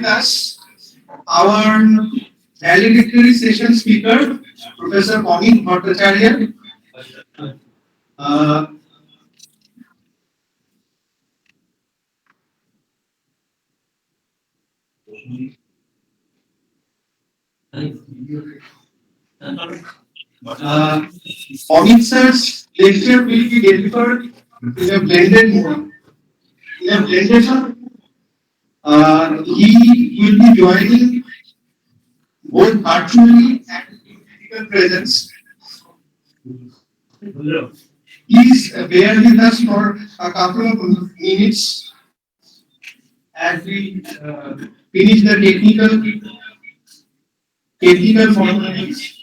with us our valedictory session speaker, Professor Amit Bhattacharya. Uh, uh, Amit sir's lecture will be delivered in a blended mode. In a blended mode, he will be joining both virtually and in physical presence. Please bear with us for a couple of minutes as we finish the technical formalities.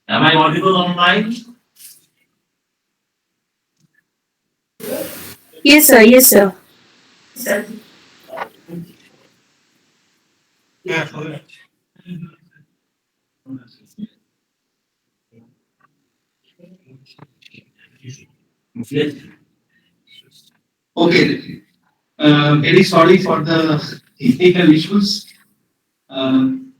Am I audible online? Yes, sir. Yes, sir. Okay, very sorry for the technical issues. Um,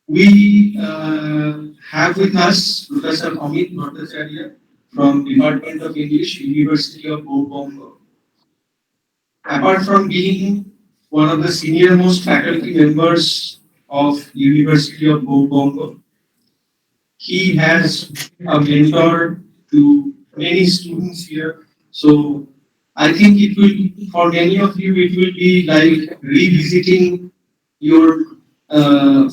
we have with us Professor Amit Bhattacharya. from Department of English, University of Bombay. Apart from being one of the senior most faculty members of University of Bombay, he has a mentor to many students here. So I think it will, for many of you, it will be like revisiting your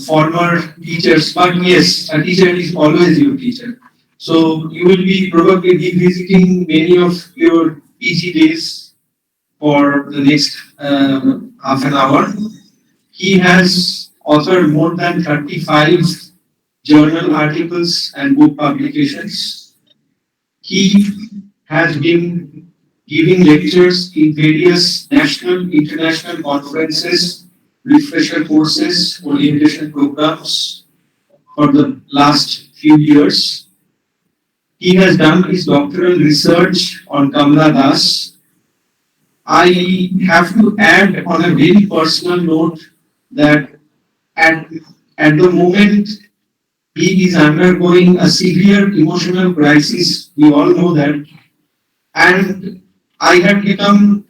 former teachers. But yes, a teacher is always your teacher. So you will be probably revisiting many of your PG days for the next half an hour. He has authored more than 35 journal articles and book publications. He has been giving lectures in various national, international conferences, refresher courses, orientation programs for the last few years. He has done his doctoral research on Kamla Das. I have to add on a very personal note that at, at the moment he is undergoing a severe emotional crisis. We all know that. And I had become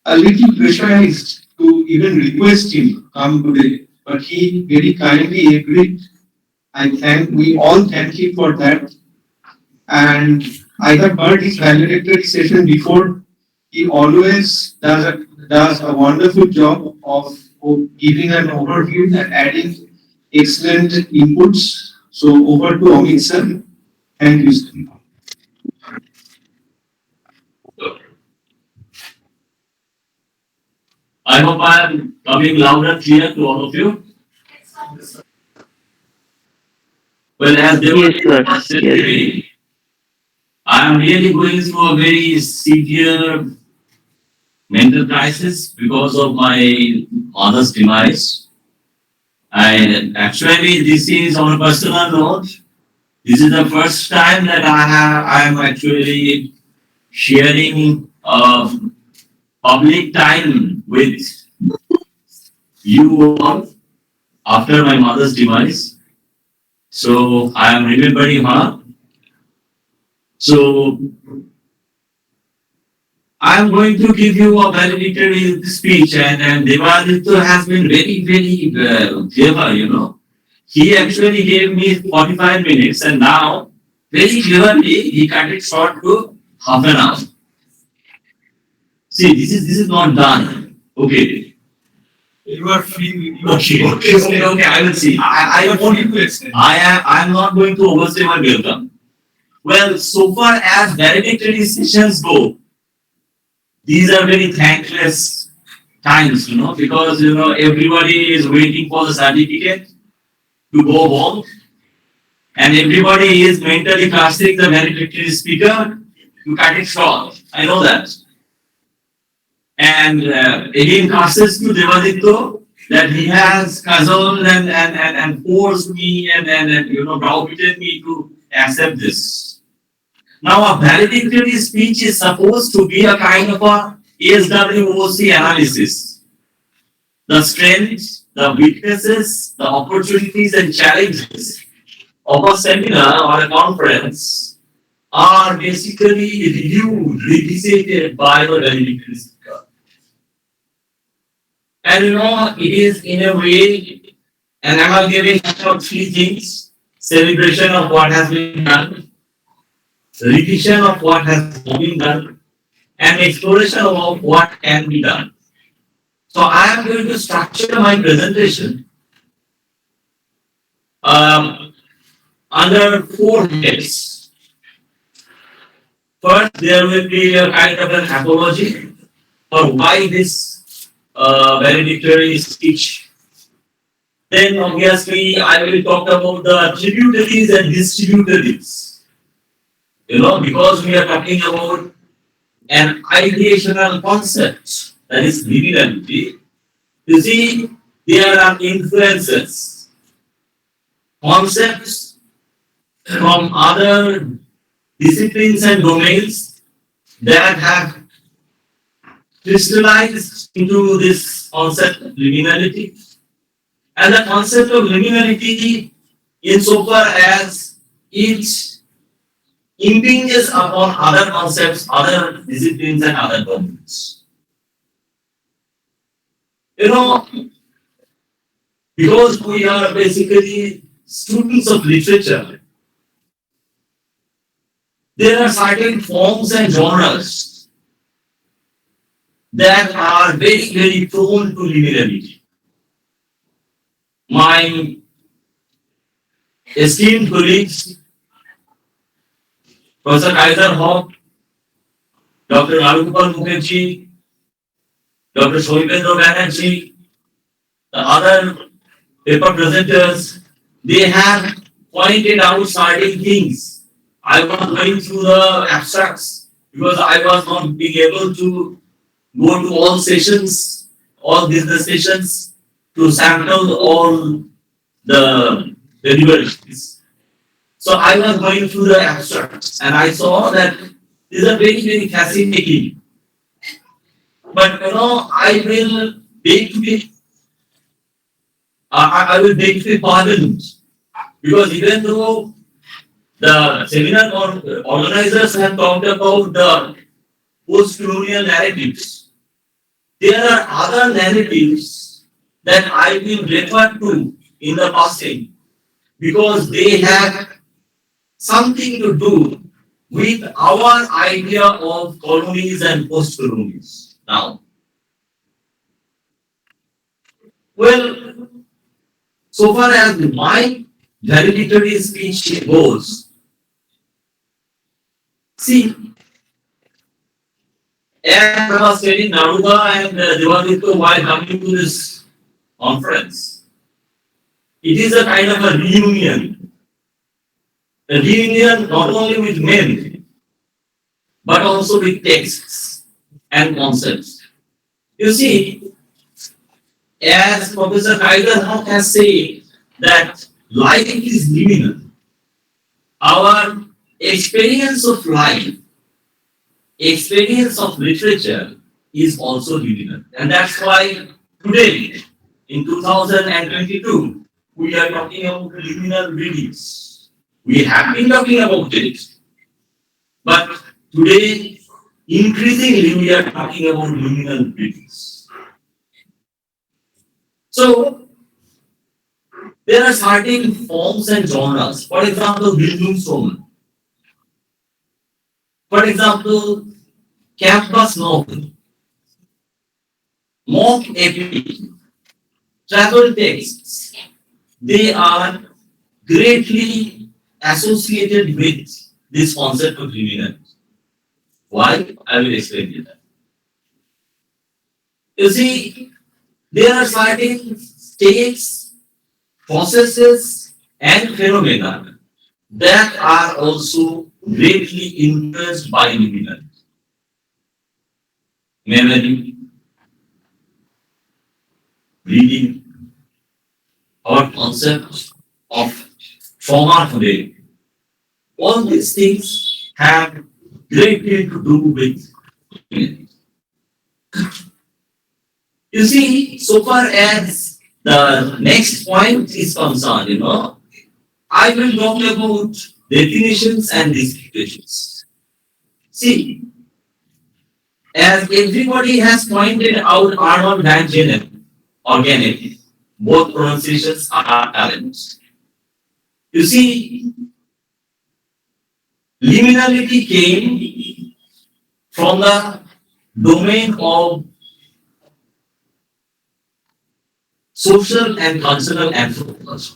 a little pressurized to even request him to come today. But he very kindly agreed. We all thank him for that. And I have heard his valedictory session before. He always does a wonderful job of giving an overview and adding excellent inputs. So over to Amit sir. Thank you, sir. I hope I am coming loud and clear to all of you. Well, as they were said today, I am really going through a very severe mental crisis because of my mother's demise. And actually, this is on a personal note. This is the first time that I am actually sharing public time with you all after my mother's demise. So I am remembering her. So I am going to give you a valedictory speech, and Devaditya has been very clever, you know. He actually gave me 45 minutes, and now very cleverly he cut it short to half an hour. See, this is not done. Okay. You are free. Okay, I will see. I want you to extend. I am not going to overstay my welcome. Well, so far as valedictory sessions go, these are very thankless times, you know, because you know everybody is waiting for the certificate to go home, and everybody is mentally casting the valedictory speaker to cut it short. I know that. And again, passes to Devaditya that he has cajoled and forced me and you know browbeaten me to accept this. Now, a valedictory speech is supposed to be a kind of a SWOC analysis. The strengths, the weaknesses, the opportunities and challenges of a seminar or a conference are basically reviewed, revisited by the valedictory speaker. And you know, it is in a way an amalgamation of three things: celebration of what has been done, revision of what has not been done, and exploration of what can be done. So I am going to structure my presentation um, under four heads. First, there will be a kind of an apology for why this valedictory speech. Then, obviously, I will talk about the tributaries and distributaries. You know, because we are talking about an ideational concept that is liminality. You see, there are influences, concepts from other disciplines and domains that have crystallized into this concept of liminality. And the concept of liminality, insofar as it impinges upon other concepts, other disciplines, and other domains. You know, because we are basically students of literature, there are certain forms and genres that are very, very prone to liminality. My esteemed colleagues, Professor Kaiser Hawk, Dr. Raghupaal Mukherjee, Dr. Sohibendra Banerjee, the other paper presenters, they have pointed out certain things. I was going through the abstracts because I was not being able to go to all sessions, all business sessions to sample all the universities. So I was going through the abstracts and I saw that these are very, very fascinating. But I will beg to be I will beg to be pardoned because even though the seminar organizers have talked about the post-colonial narratives, there are other narratives that I will refer to in the passing because they have something to do with our idea of colonies and post-colonies. Now, well, so far as my valedictory speech goes, see, as I was telling Naruga and Devaditya while coming to this conference, it is a kind of a reunion not only with men, but also with texts and concepts. You see, as Professor Kaiser has said, that life is liminal. Our experience of life, experience of literature is also liminal. And that's why today, in 2022, we are talking about liminal readings. We have been talking about it, but today, increasingly, we are talking about liminal readings. So, there are certain forms and genres. For example, Bildungsroman. For example, campus novel, mock epic, travel texts. They are greatly associated with this concept of liminality. Why? I will explain you that. You see, there are certain states, processes, and phenomena that are also greatly influenced by liminality. Memory, reading, our concept of trauma today. All these things have greatly to do with liminality. You see, so far as the next point is concerned, I will talk about definitions and descriptions. See, as everybody has pointed out Arnold Van Genen, organic, both pronunciations are talents. You see, liminality came from the domain of social and cultural anthropology.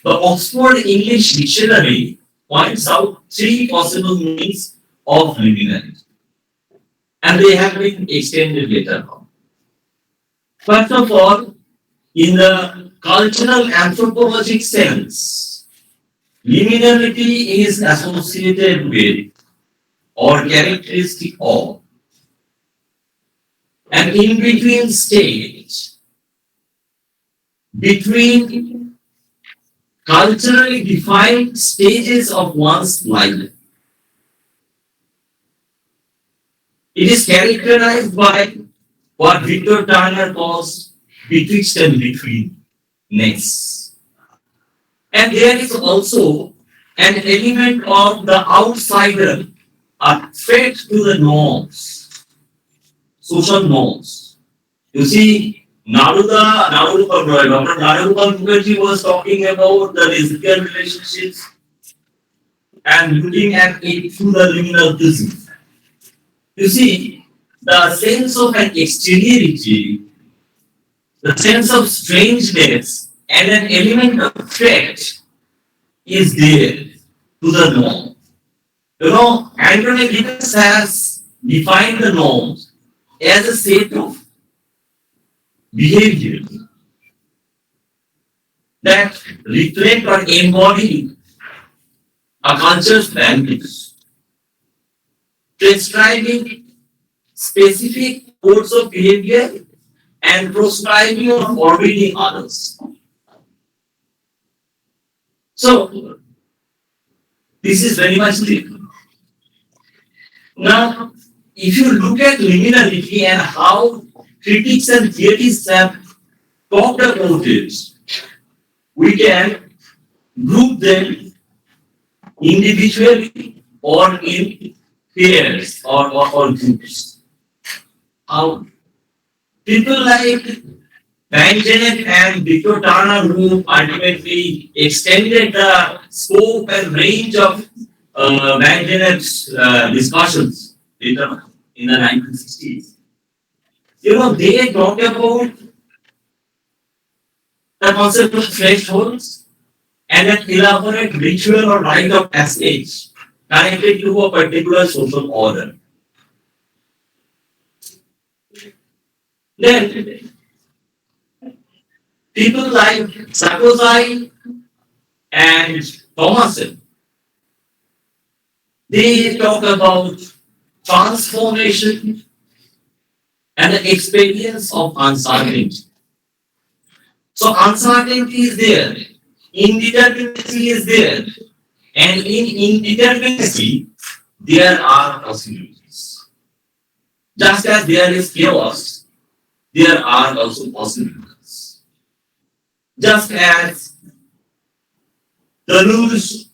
The Oxford English Dictionary points out three possible meanings of liminality, and they have been extended later on. First of all, in the cultural anthropologic sense, liminality is associated with or characteristic of an in-between stage between culturally defined stages of one's life. It is characterized by what Victor Turner calls betwixt and betweenness. And there is also an element of the outsider, a threat to the norms, social norms. You see, Dr. Narupal Mukherjee was talking about the lesbian relationships and looking at it through the liminal prism. You see, the sense of an exteriority, the sense of strangeness, and an element of threat is there to the norm. You know, Anthony Giddens has defined the norms as a set of behaviors that reflect or embody a culture's values, prescribing specific codes of behavior and proscribing or forbidding others. So, this is very much deep. Now, if you look at liminality and how critics and theorists have talked about it, we can group them individually or in pairs or groups. How people like Van Gennep and Victor Turner, who ultimately extended the scope and range of Van Gennep's discussions later on in the 1960s. You know, they talk about the concept of thresholds and an elaborate ritual or rite of passage connected to a particular social order. Then, people like Sarkozy and Thomason, they talk about transformation and the experience of uncertainty. So uncertainty is there, indeterminacy is there, and in indeterminacy, there are possibilities. Just as there is chaos, there are also possibilities. Just as Danush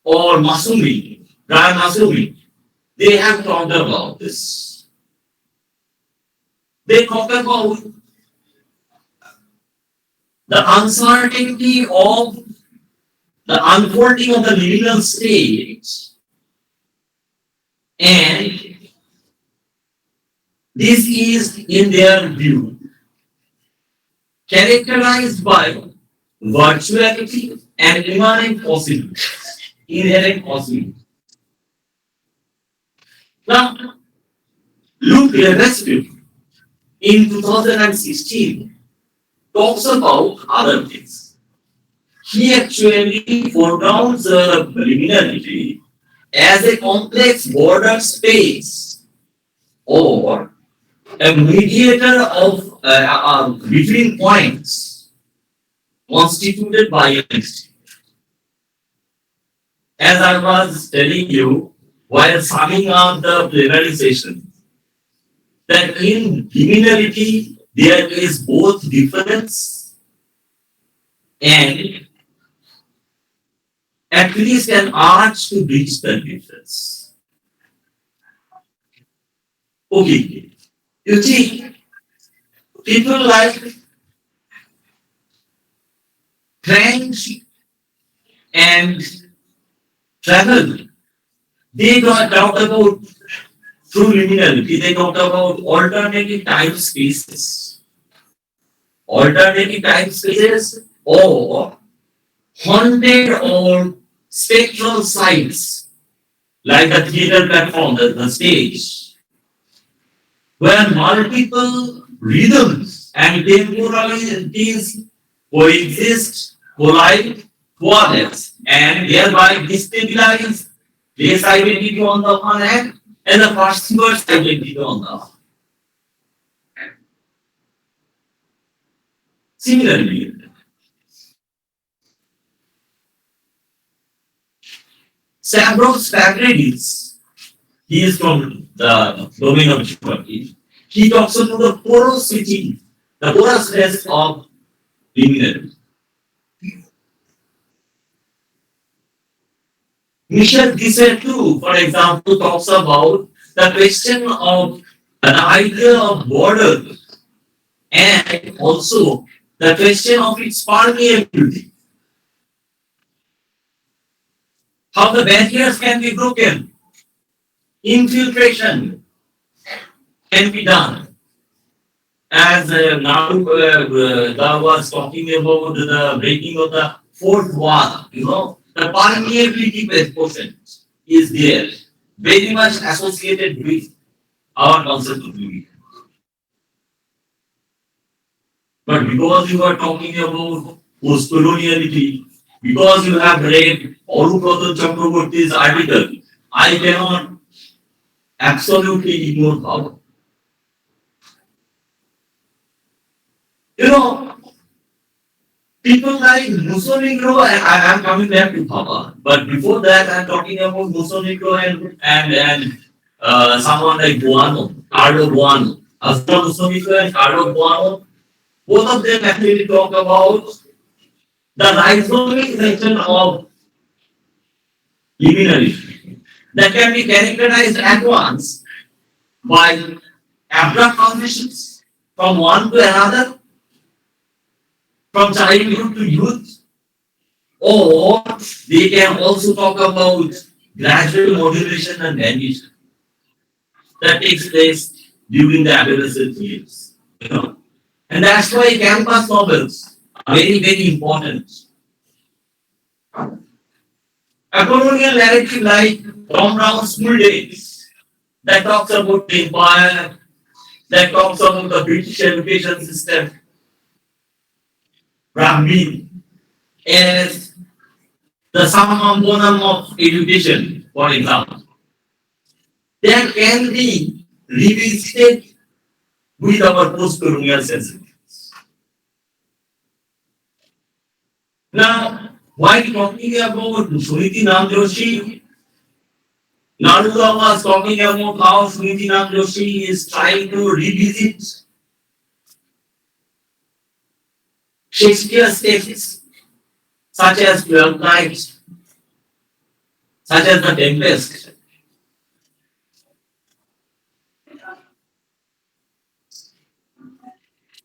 or Masumi, Brian Masumi, they have talked about this. They talk about the uncertainty of the unfolding of the liminal state, and this is, in their view, characterized by virtuality and immanent possibilities, inherent possibilities. Now, Luke Retrospect in 2016 talks about other things. He actually foregrounds liminality as a complex border space or a mediator of between points constituted by an instinct. As I was telling you while summing up the plenary session, that in liminality there is both difference and at least an arch to bridge the difference. Okay, you see, people like Frank and Travel, they talk about through liminality, they talk about alternative time spaces. Alternative time spaces or haunted or spectral sites like the theater platform, the stage, where multiple rhythms and temporalities coexist, collide, coalesce, and thereby destabilize place identity on the one hand and the perceiver's identity on the other. Similarly, Stavros Pavlidis, he is from the domain of geography. He talks about the porosity, the porousness of liminality. Mission Reset too, for example, talks about the question of an idea of border and also the question of its permeability, how the barriers can be broken, infiltration can be done. As now was talking about the breaking of the fourth wall, the permeability quotient is there, very much associated with our concept of unity. But because you are talking about post-coloniality, because you have read Aruprasad Chakraborty's article, I cannot absolutely ignore power. You know, people like Musonegro, and I am coming back to power, but before that, I'm talking about Musonegro and someone like Buono, Carlo Buono. Asma Musonegro and Carlo Buono, both of them actually talk about the rhizomization of liminality that can be characterized at once by abrupt transitions from one to another, from childhood to youth, or they can also talk about gradual modulation and variation that takes place during the adolescent years. And that's why campus novels are very, very important. A colonial narrative like Tom Brown's School Days that talks about the empire, that talks about the British education system, Brahmin, as the summum bonum of education, for example, that can be revisited with our post-colonial sensibilities. Now, while talking about Suniti Namjoshi, Narula was talking about how Suniti Namjoshi is trying to revisit Shakespeare's texts, such as Twelfth Night, such as The Tempest.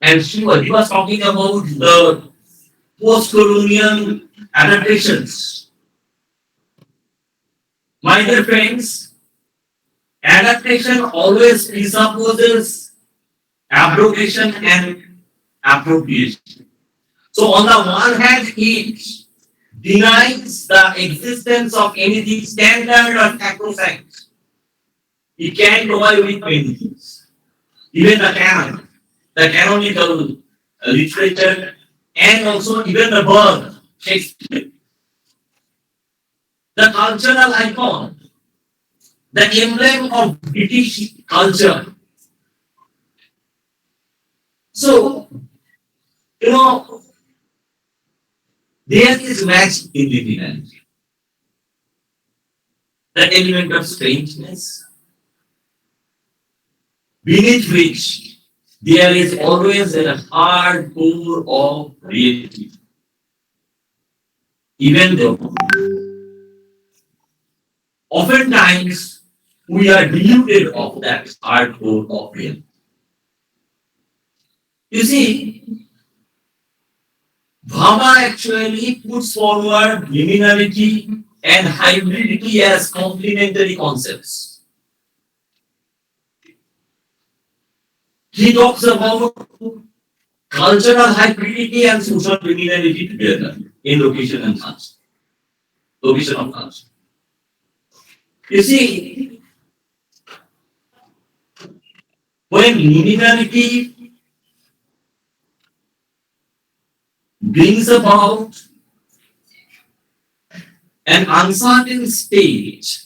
And he was talking about the post-colonial adaptations. My dear friends, adaptation always presupposes abrogation and appropriation. So on the one hand, it denies the existence of anything standard or sacrosanct. It can't provide with many things. Even the canon, the canonical literature, and also even the birth, Shakespeare, the cultural icon, the emblem of British culture. So, you know, there is magic in liminality. That element of strangeness, beneath which there is always a hard core of reality. Even though oftentimes we are deluded of that hard core of reality. You see, Bhama actually puts forward liminality and hybridity as complementary concepts. He talks about cultural hybridity and social liminality together in location and culture. Location of culture. You see, when liminality brings about an uncertain stage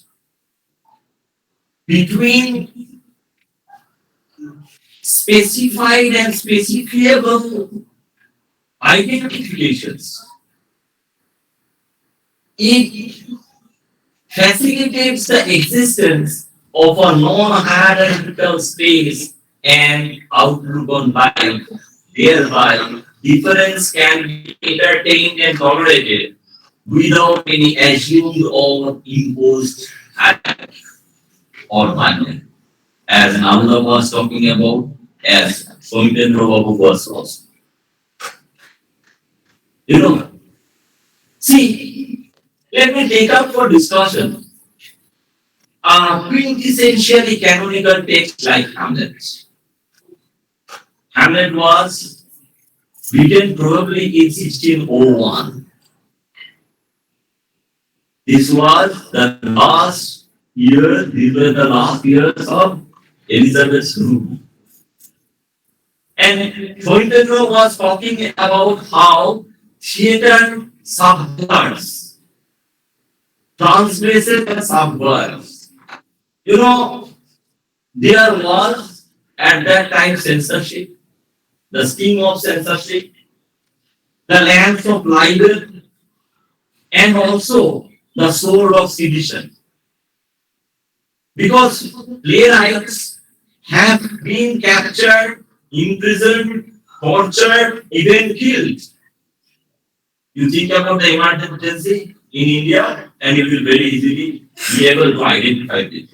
between specified and specifiable identifications, it facilitates the existence of a non-hierarchical space and outlook on life. Thereby, difference can be entertained and tolerated without any assumed or imposed attack or violence. As Nanda was talking about, as Somitendra Babu was also. You know, see, let me take up for discussion a quintessentially canonical text like Hamlet. Hamlet was written probably in 1601. This was the last year, these were the last years of Elizabeth's rule. And Soitendra was talking about how theater subverts, transgresses and subverts. You know, there was at that time censorship, the sting of censorship, the lance of libel, and also the sword of sedition. Because playwrights have been captured, imprisoned, tortured, even killed. You think about the emergency in India, and you will very easily be able to identify it.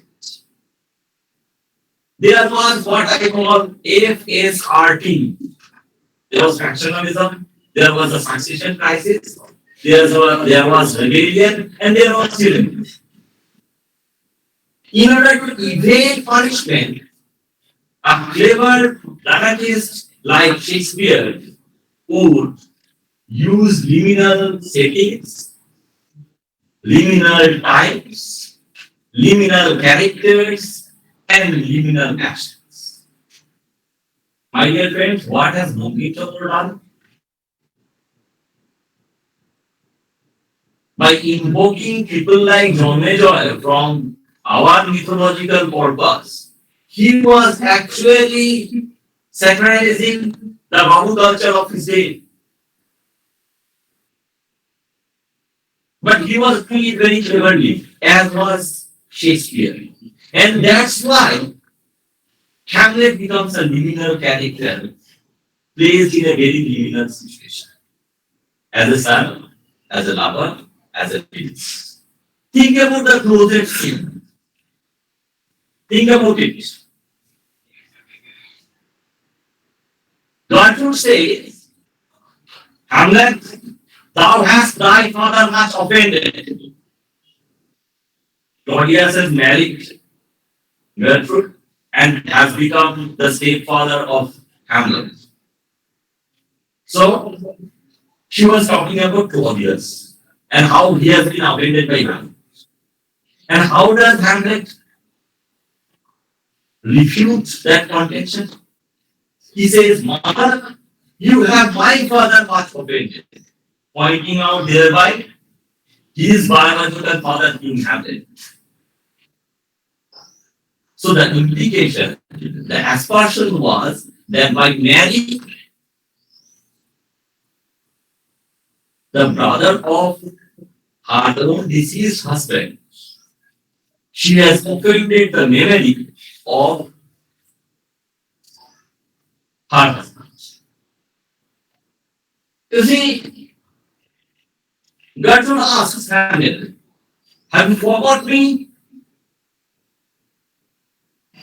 There was what I call FSRT. There was factionalism, there was a succession crisis, there was rebellion, and there was tyranny. In order to evade punishment, a clever dramatist like Shakespeare would use liminal settings, liminal types, liminal characters, and liminal actions. My dear friends, what has Bangkitchandra done? By invoking people like Jonmejoy from our mythological corpus, he was actually satirizing the Bahu culture of his day. But he was doing it very cleverly, as was Shakespeare. And that's why Hamlet becomes a liminal character, placed in a very liminal situation. As a son, as a lover, as a prince. Think about the closet scene. Think about it. Gertrude says, Hamlet, thou hast thy father much offended. Claudius has married Gertrude and has become the stepfather of Hamlet. So, she was talking about Claudius and how he has been offended by Hamlet. And how does Hamlet refute that contention? He says, Mother, you have my father much offended, pointing out thereby his biological father King Hamlet. So the implication, the aspersion was that by marrying the brother of her own deceased husband, she has offended the memory of her husband. You see, Gertrude asks Hamlet, have you forgot me?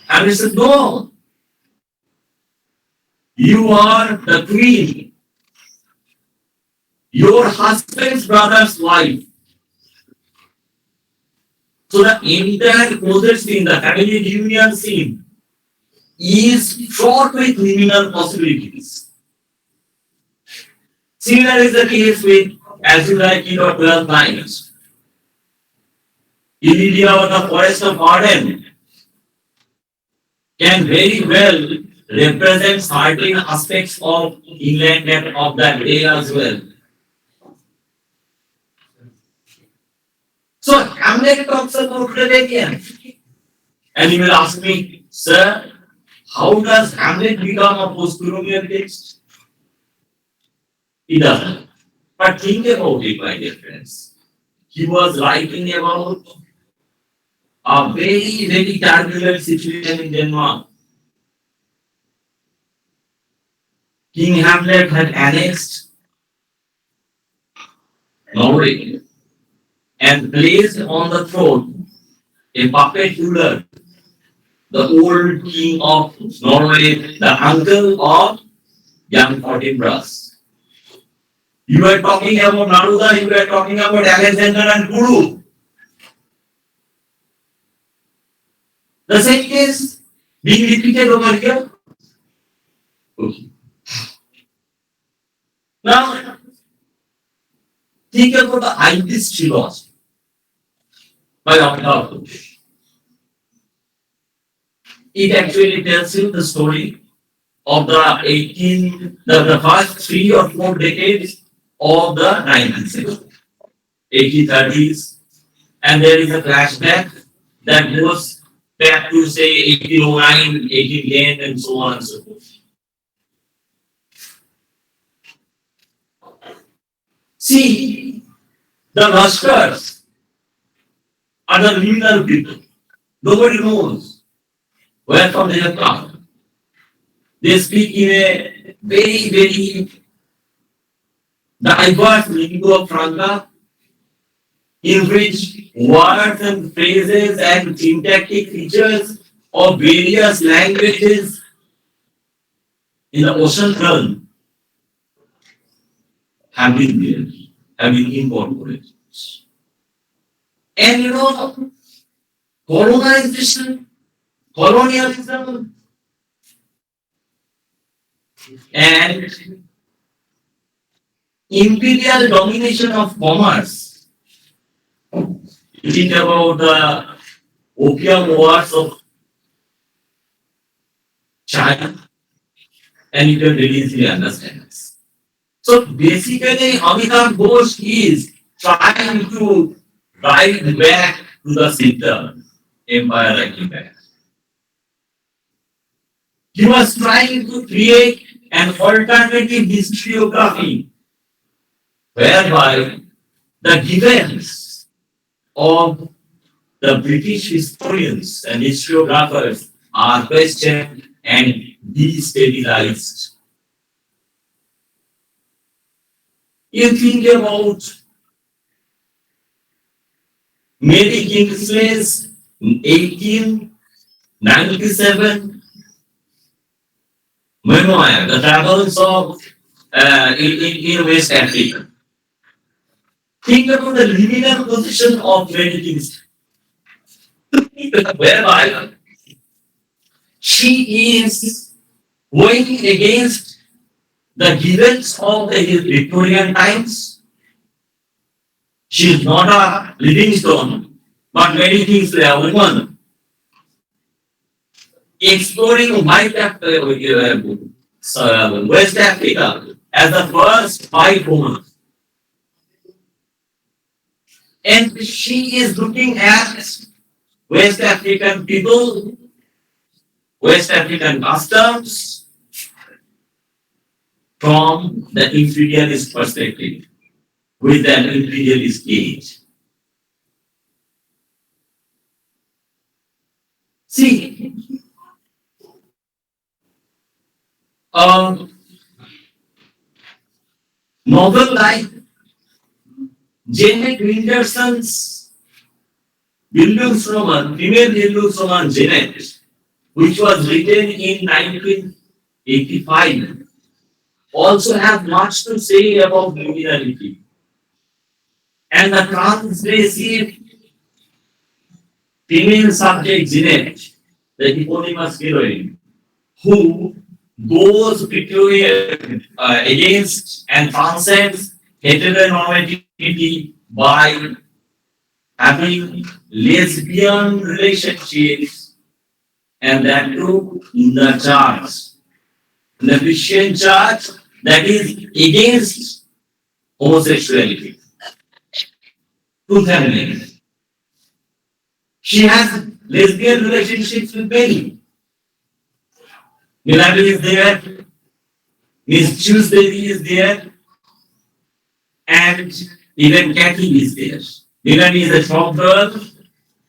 Hamlet said, no, you are the queen, your husband's brother's wife. So the entire closet scene, the family reunion scene, is fraught with liminal possibilities. Similar is the case with As You Like It or 12 Nights. Elyria or the Forest of Arden can very well represent certain aspects of England and of that day as well. So Hamlet talks about rebellion. And you will ask me, sir, how does Hamlet become a post-colonial text? He doesn't. But think about it, my dear friends. He was writing about a very, very turbulent situation in Denmark. King Hamlet had annexed Norway. and placed on the throne a puppet ruler, the old king of Norway, the uncle of young Fortinbras. You were talking about Naruda, you were talking about Alexander and Guru. The same case being repeated over here. Okay. Now, think about the Ibis trilogy by Amitav Ghosh. It actually tells you the story of the first 3 or 4 decades of the 19th century, 1830s, and there is a flashback that goes back to say 1809, 1810, and so on and so forth. See, the Rashkars are the liminal people. Nobody knows where from they have come. They speak in a very, very diverse lingua franca in which words and phrases and syntactic features of various languages in the ocean realm have been there, have been incorporated. And colonization, colonialism, and imperial domination of commerce. You think about the opium wars of China, and you can really easily understand this. So basically, Amitav Ghosh is trying to ride back to the center, empire riding back. He was trying to create an alternative historiography whereby the events of the British historians and historiographers are questioned and destabilized. You think about Mary Kingsley's 1897 memoir, The Travels of in West Africa. Think about the liminal position of Mary Kingsley, whereby she is going against the givens of the Victorian times. She is not a living stone, but Mary Kingsley, a woman, exploring West Africa as the first white woman. And she is looking at West African people, West African customs from the imperialist perspective, with an imperialist gaze. See, novel like Janet Winterson's Bildungsroman, female Bildungsroman Janet, which was written in 1985, also have much to say about liminality and the transgressive female subject Janet, the eponymous heroine, who goes against and transcends heteronormativity by having lesbian relationships, and that too in the church, in the Christian church that is against homosexuality. Truth and nature. She has lesbian relationships with many. Milady is there, Miss Tuesday is there, and even Kathy is there. Milady is a shop girl,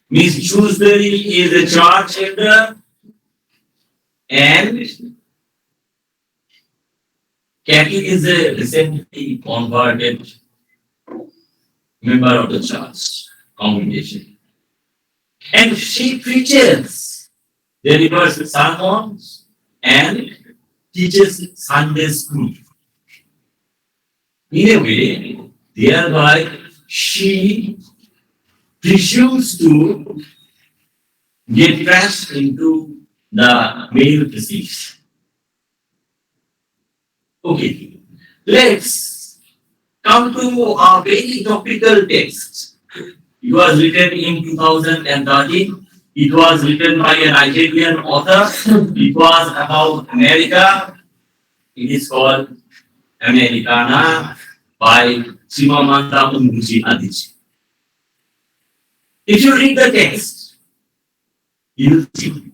Miss Tuesday is a church elder, and Kathy is a recently converted member of the church congregation. And she preaches, delivers sermons, and teaches Sunday school. In a way, thereby she presumes to get trapped into the male physics. Okay, let's come to a very topical text. It was written in 2013. It was written by a Nigerian author. It was about America. It is called Americana by Chimamanda Ngozi Adichie. If you read the text, you will see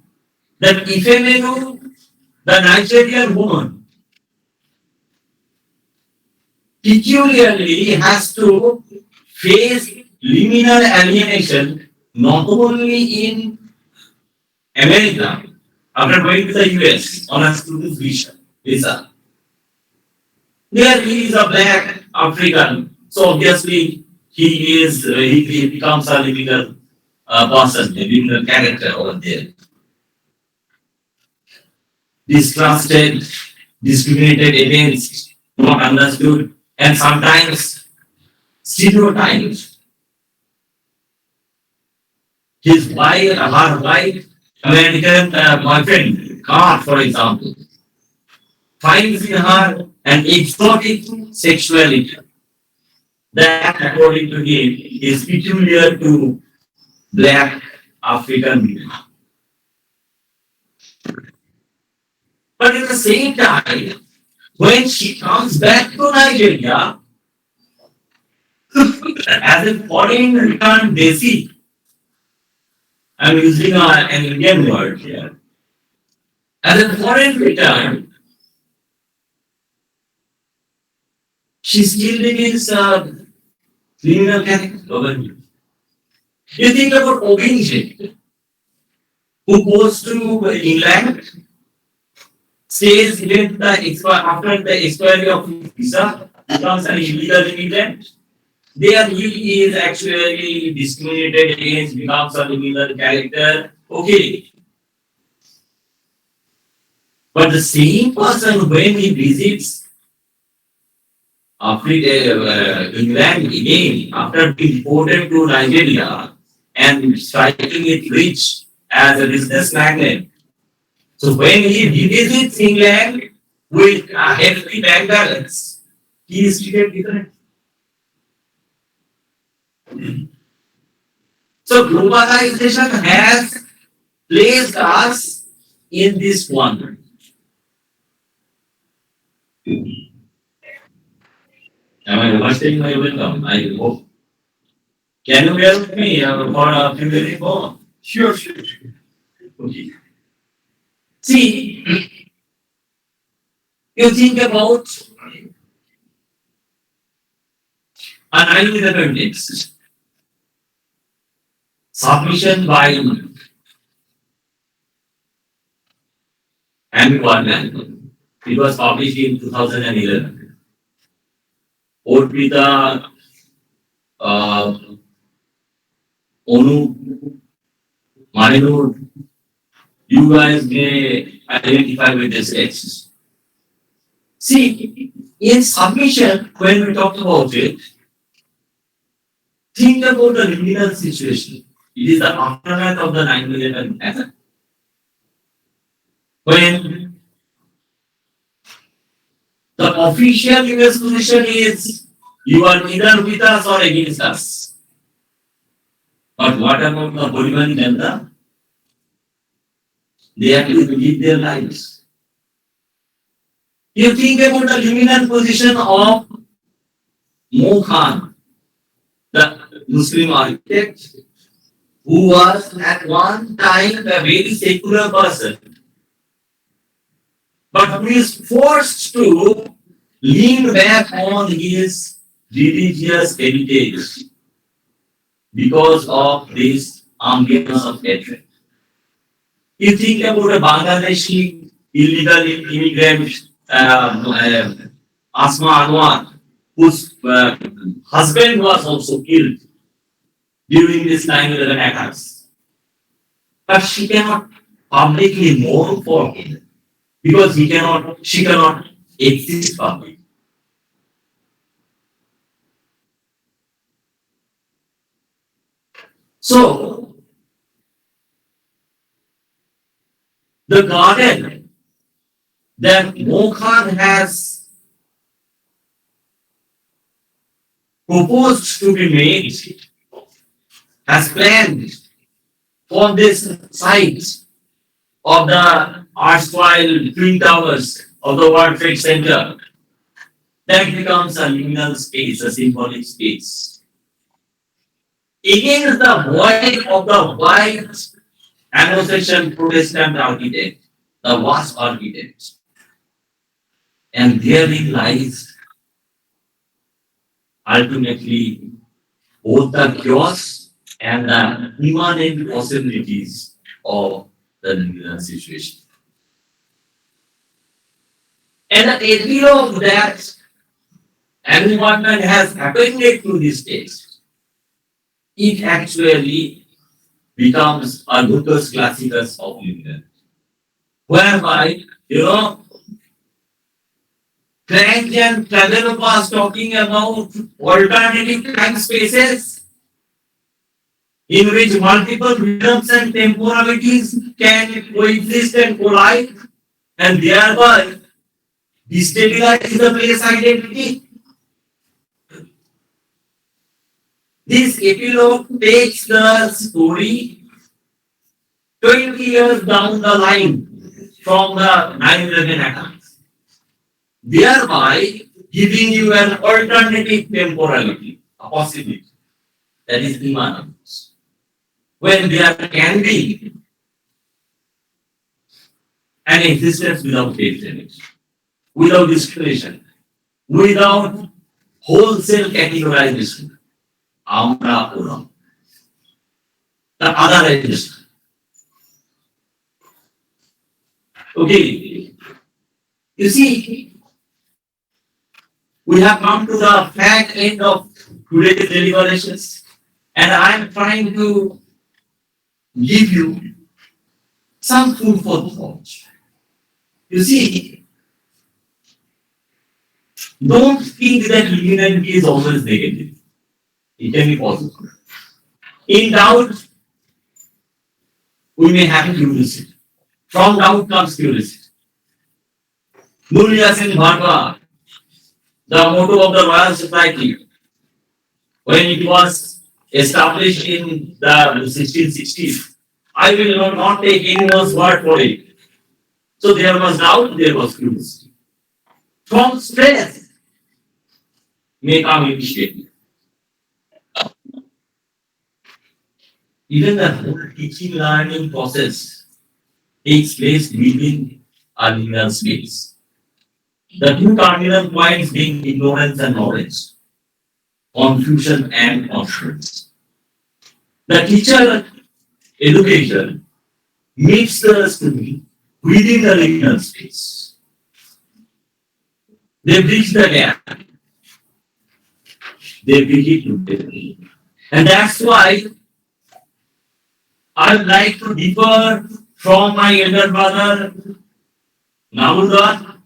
that Ifemenu, the Nigerian woman, peculiarly has to face liminal alienation not only in America after going to the US on a student visa. There he is a black African, so obviously he becomes a liminal person, a liminal character over there. Distrusted, discriminated against, not understood, and sometimes stereotyped. His wife, her wife, American boyfriend, Carl, for example, finds in her an exotic sexuality that, according to him, is peculiar to black African women. But at the same time, when she comes back to Nigeria, as a foreign returned Desi, I'm using an Indian word here. As a foreign return, she still remains a criminal character over here. You think about Obinje, who goes to England, stays with after the expiry of his visa, becomes an illegal immigrant. There he is actually discriminated against, becomes a illegal character. Okay. But the same person, when he visits Africa, England again, after being deported to Nigeria and striking it rich as a business magnate. So when he revisits England with a hefty bank balance, he is treated different. So globalization has placed us in this one. Am I overstaying my welcome? I hope. Can you bear with me for a few minutes more? Sure. Okay. See, you think about an 9/11 text. Submission by Hamid Warman. It was published in 2011. Orpita Onu Marinur, you guys may identify with this text. See, in submission, when we talk about it, think about the liminal situation. It is the aftermath of the 9/11 attack. When the official US position is you are either with us or against us. But what about the Bolivian Delta? They have to give their lives. You think about the liminal position of Mo Khan, the Muslim architect, who was at one time a very secular person, but who is forced to lean back on his religious heritage because of this ambience of hatred. You think about a Bangladeshi illegal immigrant, Asma Anwar, whose husband was also killed during this 9/11 attacks. But she cannot publicly mourn for him because she cannot exist publicly. So the garden that Mokhan has proposed to be made has planned for this site of the erstwhile Twin Towers of the World Trade Center, that becomes a liminal space, a symbolic space. Against the void of the white Anglo-Saxon Protestant architect, the vast architect. And therein lies ultimately both the chaos and the immanent possibilities of the liminal situation. And the epilogue that environment has appended to this text, it actually becomes a locus classicus of liminal, whereby, Frank and Travel was talking about alternative time spaces in which multiple rhythms and temporalities can coexist and collide, and thereby destabilize the place identity. This epilogue takes the story 20 years down the line from the 9/11 attacks, thereby giving you an alternative temporality, a possibility that is immanent, when there can be an existence without destiny, without discrimination, without wholesale categorization. Amra Ura. The other is okay. You see, we have come to the fag end of today's deliberations, and I am trying to give you some food for thought. You see, don't think that liminality is always negative. It can be positive. In doubt, we may have curiosity. From doubt comes curiosity. Mulya Singh Bhargava, the motto of the Royal Society, when it was established in the 1660s, I will not take anyone's word for it. So there was doubt, there was curiosity. From stress may come initiative. Even the whole teaching learning process takes place within a linear space. The two cardinal points being ignorance and knowledge, confusion and conscience. The teacher education meets the student within the linear space. They bridge the gap. They bridge it together. And that's why I would like to differ from my elder brother, Namuda.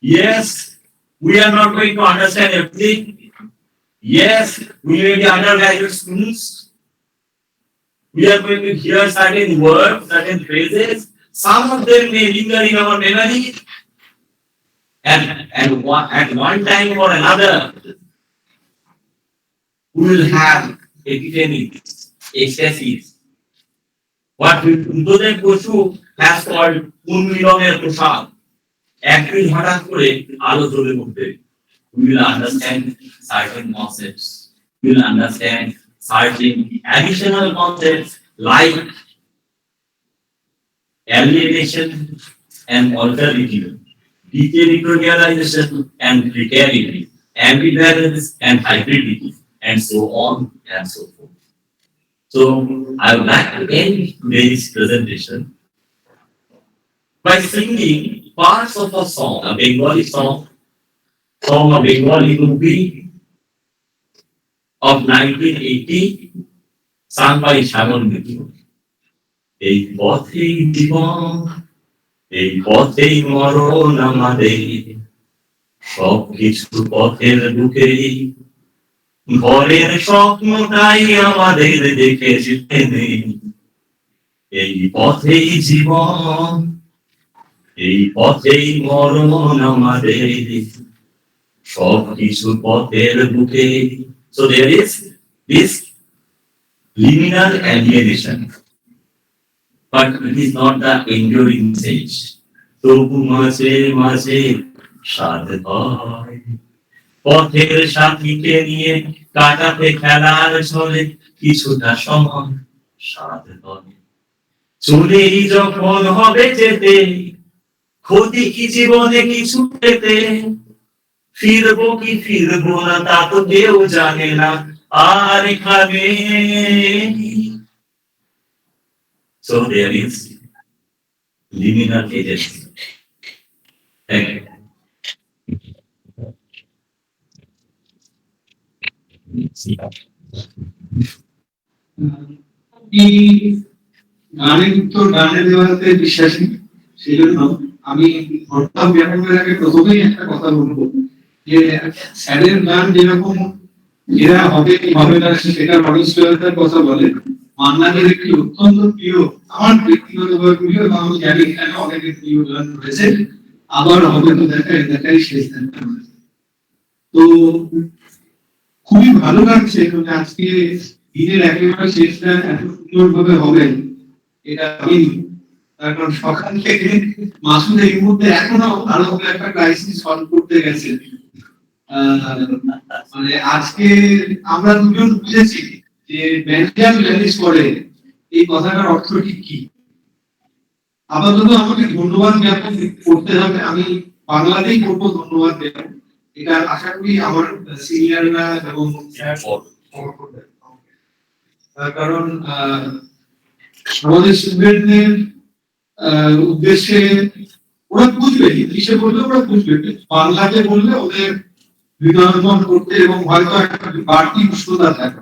Yes, we are not going to understand everything. Yes, we may be undergraduate students. We are going to hear certain words, certain phrases. Some of them may linger in our memory. And at one time or another, we will have epiphanies, ecstasies. What Uddhadev Boshu has called Unmiloner Prasad. Actually, হঠাৎ করে আলো জ্বলে উঠবে. We will understand certain concepts. We will understand certain additional concepts like alienation and alternative, deterritorialization and precarity, ambivalence and hybridity, and so on and so forth. So I would like to end today's presentation by singing parts of a song, a Bengali song, from a Bengali movie of 1980, sung by Sharon Mittu. এই পথেই জীবন, এই পথেই মরণ আমাদের, সবকিছু পথের বুকেই, ঘরের স্বপ্নটাই আমাদের দেখে যেতে নেই। এই পথেই জীবন, এই পথেই মরণ আমাদের, সবকিছু পথের বুকে। So there is this liminal alienation, but it is not the enduring stage. তবু মাঝে মাঝে স্বাদ হয়, পথের সাথীকে নিয়ে কাটাতে খেলার ছলে কিছুটা সময় স্বাদ হয়। চলেই যখন হবে যেতে, ক্ষতি কি জীবনে কিছু পেতে, ফিরবো কি ফিরবো না তা তো কেউ জানে না আর এখানে। So there is liminal ages. Thank you. এই গানের উত্তর গানে দেওয়াতে বিশ্বাসী, সেই জন্য আমি ভর্তা ব্যাপকের আগে প্রথমেই একটা কথা বলবো যে স্যারের গান যেরকম এরা হবে কি হবে না সেটা অনিশ্চয়তার কথা বলে, মান্নাদের একটি অত্যন্ত প্রিয়, আমার ব্যক্তিগতভাবে প্রিয় এবং আমি জানি এখানে অনেকের প্রিয় গান রয়েছে, আবার হবে তো দেখাই শেষ দেখা। তো খুবই ভালো লাগছে আজকে দিনের একেবারে শেষটা এত সুন্দরভাবে হবে এটা আমি, তার কারণ সকাল থেকে মাসুদ এই মুহূর্তে এখনো ভালোভাবে একটা ক্রাইসিস সলভ করতে গেছে। মানে আজকে আমরা দুজন বুঝেছি যে বেঞ্জাম ল্যালিস করে এই কথাটার অর্থ ঠিক কি। আপাতত আমাকে ধন্যবাদ জ্ঞাপন করতে হবে, আমি বাংলাতেই করবো ধন্যবাদ জ্ঞাপন, এটা আশা করি আমার সিনিয়ররা এবং কারণ আমাদের স্টুডেন্টদের উদ্দেশ্যে ওরা বুঝবে, ইংলিশে বললে ওরা বুঝবে, বাংলাতে বললে ওদের হৃদয়ঙ্গম করতে এবং হয়তো একটা বাড়তি উষ্ণতা থাকে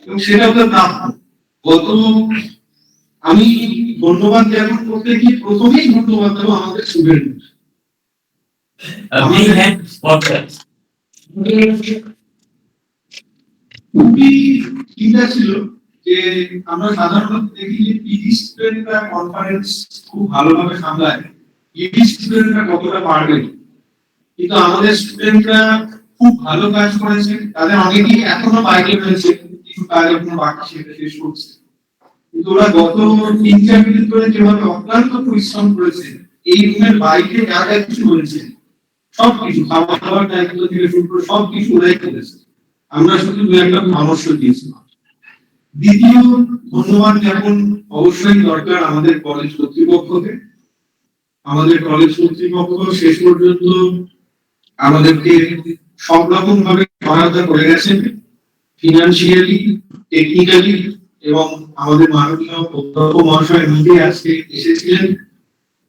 এবং সেটা ওদের না। গত আমি ধন্যবাদ জ্ঞাপন করতে গিয়ে প্রথমেই ধন্যবাদ দেবো আমাদের স্টুডেন্ট। খুবই চিন্তা ছিল যে আমরা সাধারণত দেখি যে পিজি স্টুডেন্টরা কনফারেন্স খুব ভালোভাবে সামলায়, পিজি স্টুডেন্টরা কতটা পারবে, কিন্তু আমাদের স্টুডেন্টরা খুব ভালো কাজ করেছে, তাদের অনেকেই এখনো বাইরে রয়েছে, কিছু কাজ এখনো বাকি সেটা শেষ করছে, কিন্তু ওরা গত 3-4 দিন ধরে যেভাবে অক্লান্ত পরিশ্রম করেছে, এই রুমের বাইরে যা যা কিছু হয়েছে সবকিছু খাওয়া দাওয়ার দায়িত্ব থেকে শুরু করে সবকিছু ওরাই করেছে, আমরা শুধু দু একটা পরামর্শ দিয়েছিলাম। দ্বিতীয় ধন্যবাদ জ্ঞাপন অবশ্যই দরকার আমাদের কলেজ কর্তৃপক্ষকে। আমাদের কলেজ কর্তৃপক্ষ শেষ পর্যন্ত আমাদেরকে সব রকম ভাবে সহায়তা করে গেছেন, ফিনান্সিয়ালি, টেকনিক্যালি, এবং আমাদের মাননীয় অধ্যক্ষ মহাশয় নিজে আজকে এসেছিলেন,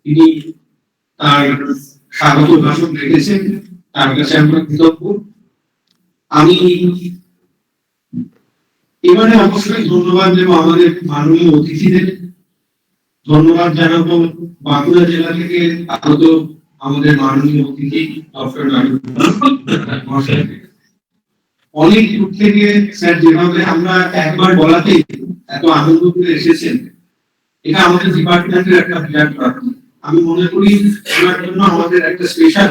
তিনি তার স্বাগত ভাষণ রেখেছেন, তার কাছে আমরা কৃতজ্ঞ। আমি এবারে অবশ্যই ধন্যবাদ দেব আমাদের মাননীয় অতিথিদের, ধন্যবাদ জানাবো বাঁকুড়া জেলা থেকে আগত আমাদের মাননীয় অতিথি ডক্টর অনেক দূর থেকে স্যার যেভাবে আমরা একবার বলাতেই এত আনন্দ করে এসেছেন, এটা আমাদের ডিপার্টমেন্টের একটা বিরাট ব্যাপার। আমি মনে করি এবার জন্য আমাদের একটা স্পেশাল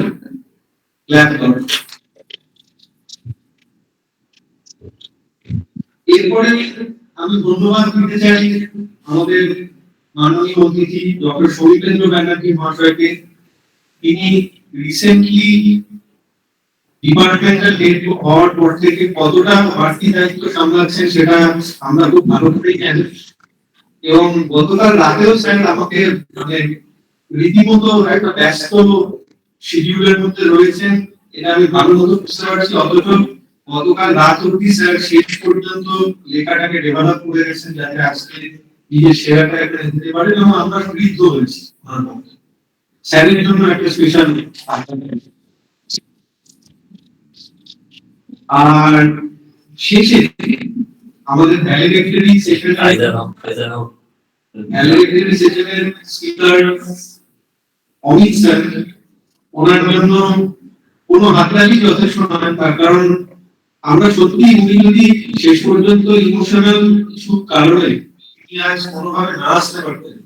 ক্লাস দরকার। এরপরে আমি ধন্যবাদ দিতে চাই আমাদের মাননীয় অতিথি ডক্টর সৌমিত্র ব্যানার্জি মহাশয়কে। তিনি রিসেন্টলি ডিপার্টমেন্টাল হেড হওয়ার পর থেকে কতটা বাড়তি দায়িত্ব সামলাচ্ছেন সেটা আমরা খুব ভালো করেই জানি, এবং গতকাল রাতেও স্যার আমাকে মানে রীতিমতো একটা ব্যস্ত শিডিউলের মধ্যে রয়েছেন, এটা আমি ভালো মতো বুঝতে পারছি, অথচ গতকাল রাত অবধি স্যার শেষ পর্যন্ত লেখাটাকে ডেভেলপ করে গেছেন যাতে আজকে নিজের সেরাটা একটা দিতে পারেন, এবং আমরা কৃতজ্ঞ হয়েছি স্যারের জন্য একটা স্পেশাল। আর শেষে আমাদের ভ্যালিডেটরি সেশনের ভ্যালিডেটরি সেশনের স্পিকার অমিত স্যার, ওনার জন্য কোনো হাততালি যথেষ্ট নয়, তার কারণ আমরা সত্যি উনি যদি শেষ পর্যন্ত ইমোশনাল কিছু কারণে আজ কোনোভাবে না আসতে পারতেন,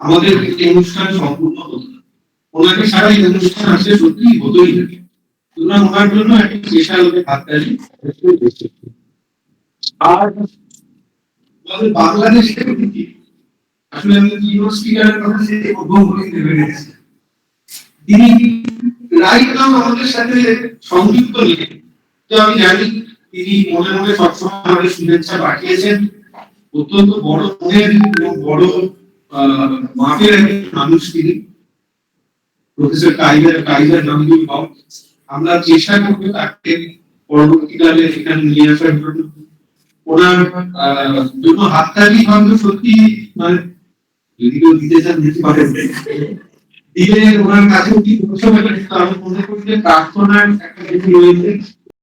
আমাদের এই অনুষ্ঠান সম্পূর্ণ হতো না। ওনাকে সারা এই অনুষ্ঠান আসলে সত্যি হতোই না। সুতরাং ওনার জন্য একটা স্পেশাল হাততালি। আর আমাদের বাংলাদেশের আসলে আমি কিবোর্ড স্পিকারের কথা সে উদ্ভব করতে পেরেছি। তিনি রাইট নাও আমাদের সাথে সংযুক্ত নেই, তো আমি জানি তিনি মনে মনে সবসময় আমাদের শুভেচ্ছা পাঠিয়েছেন। অত্যন্ত বড় মনের এবং বড় মাপের একজন মানুষ তিনি, প্রফেসর কাইজার নামগুলো পাও। আমরা চেষ্টা করবো তাকে পরবর্তীকালে এখানে নিয়ে আসার জন্য। ওনার জন্য হাততালি হয়তো সত্যি মানে যদি কেউ দিতে চান দিতে পারেন, দিলে ওনার কাছে কি আমি মনে করি যে প্রার্থনার একটা কিছু রয়েছে